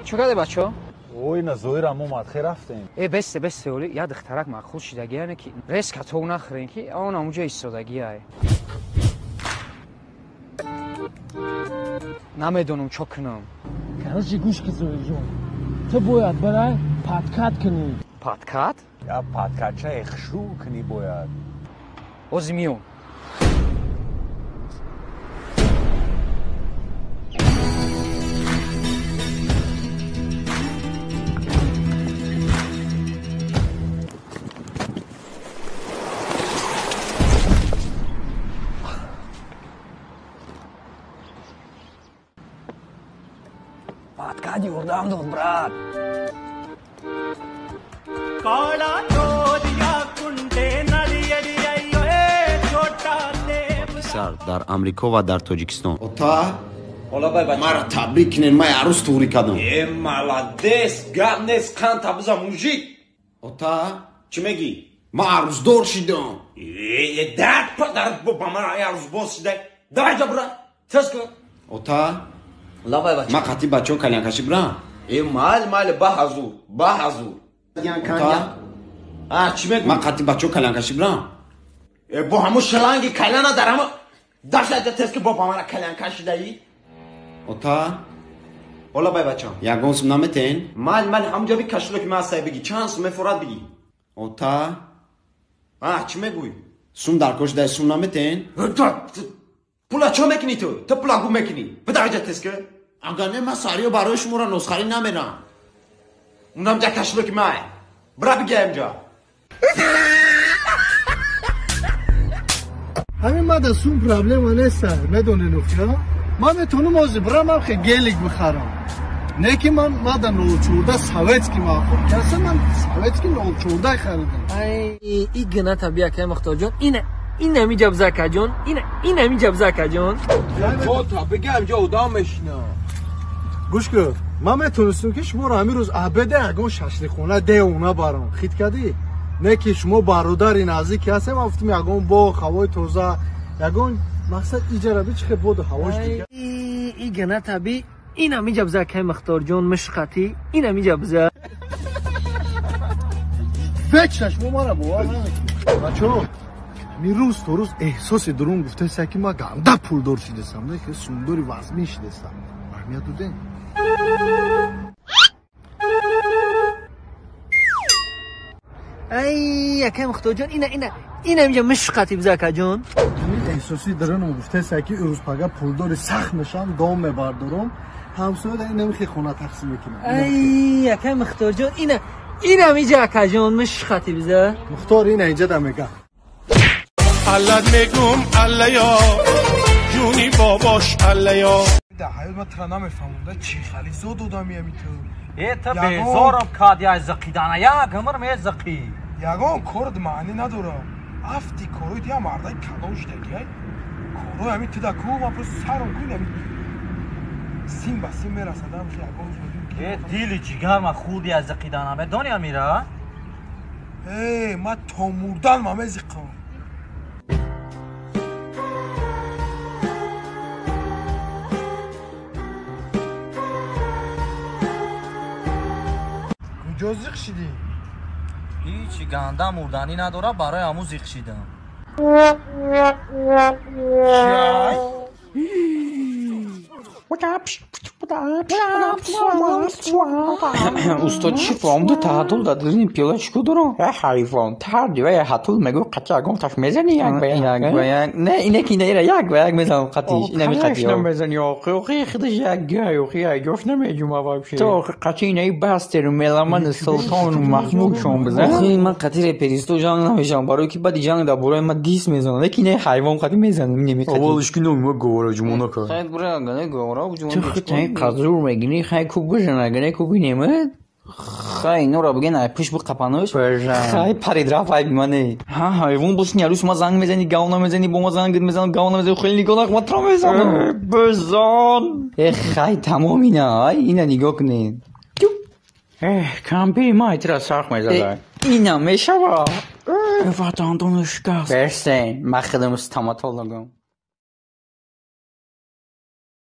چه کرده بچه ها؟ اوی نزویرم اومد خیلی رفتیم بسته اولی یاد اختراک مخول شدگی هنه که ریسک تو نخورین که آن اونجا ایستادگی های نمیدونم چه کنم короче گوش که زوی جون تو باید برای پادکات کنی پادکات؟ یا پادکات چه اخشو کنی باید اوزمیون Подкади урдамдул, брат. Писар дар Амрико ва дар Тоҷикистон. Ота? Ҳола бай бача. Мара табрик кинен, ман арӯз туғри кардам. Молодец, гап нест, қан табза мужик. Ота? Чӣ мегӣ? Ман арӯздор шидам. Дар падарат ба ман арӯзбоз шидай. Давай ҷа бура. Тез кун. Ота? Ҳола бай бача. Ман қатъи бачаҳо калянкашӣ бурам. Майли ба ҳазур, ба ҳазур. Ота? Чӣ мегӯ? Ман қатъи бачаҳо калянкашӣ бурам. Бо ҳамун шаланги калана дар ҳама даштаҷа тез ки бо ба мана калянка шидаӣ. Ота? Ҳола бай бача. Ягон сум наметен? Майли ҳамҷоби кашлоки ман сай бигӣ. Чанд сум мефорад бигӣ. Ота? Чӣ мегӯй? Сум дар кош дай сум наметен? Пула чо мекунӣ ту? Ту пула гум мекунӣ? Бидаҷа тез ки. Агар не ман сариё барои шуморо носхарӣ намерам. Унамҷа кашлоки май. Бира бигиямҷа. همین من دستون پرابلم نیست میدونین اوخیا من میتونم از برام خیلی گلیک بخرم نه که من مادر نوچورده سویتسکی ماخور کسی من سویتسکی نوچورده خریدم این گناه طبیعه که مختار جون اینه می جب زکا جون اینه می جب زکا جون تا بگم جا ادامش نه گوش کن من میتونستم که شما رو همین روز عبده اگه ششلی خونه ده اونا برام خید کردی نه که شما برادری نزدیک هستیم افتیم یگون با هوای تازه یگون مقصد ایجاره بیچ خیلی بود هواش دیگه این گناه طبیعی اینه می جب زکا مختار جون مشقتی اینه می جب زکا فکرش ما را باور نمیکنم بچه‌ها می روز تو روز احساس درون گفته است که ما گنده پول دار شدستم نه که سونداری وزمی شدستم برمیاد دوده ای یکه مختار جون اینه میگه مشقتی بزاکا جون همین احساسی درون گفته است که روز پگه پول داری سخت میشم دام میبردارم همسایه در این نمیخی خونه تقسیم میکنم ای یکه مختار جون اینه میگه اکا جون مشقتی بزا مختار اینه اینجا در میگه علت میگم علیا جونی باباش علیا در حیات من ترا نمیفهمونده چی خالی زود آدمی همی تو تا بیزارم کادی از زقیدانه یا گمر می زقی یگان کرد معنی ندارم افتی کروی دیا مردای کداش دگی کروی همی تو دا کو ما پر سرم کوی نمی سیم با سیم میرسدم که یگان زودیم دیلی جیگر ما خودی از زقیدانه به دنیا میره ما تا مردن ما میزقم کجا زیق شدی؟ هیچی گنده مردنی نداره برای همون زیق شدم استاد چی فهمده تعادل دادن پیلاشکو دارم حیوان تردی و حتول میگو قطع اگم تاش میزنی یک به یک نه اینه که اینه یک به یک میزنم قطعیش اینه میقطعی نمیزنی آخی خودش یک گای آخی جوش نمیجوم اول بشه تو قطعی اینه بستر ملامن سلطان محمود شون بزن آخی من قطعی پریستو جنگ نمیشم برای که بعد جنگ دا برای من دیس میزنم لیکن اینه حیوان قطعی میزنم نمیقطعی اولش که نمیگم گوارا جمونه کن خیلی برای اگه گوارا تو خیلی قدر میگنی خیلی خوب گوشن اگه خوبی نمید خیلی نورا بگه نه پیش بود قپانوش خیلی پرید رفت های بیمانه ها حیوان بوش نیاروش ما زنگ میزنی گاو نمیزنی با ما زنگ میزنی گاو نمیزنی خیلی نگاه نکن ما ترا میزنم بزن خیلی تمام اینه اینه نگاه کنین کمپی ما ایترا سرخ میزده اینه میشه با وطن دانشگاه برسین من خدم استماتولوگم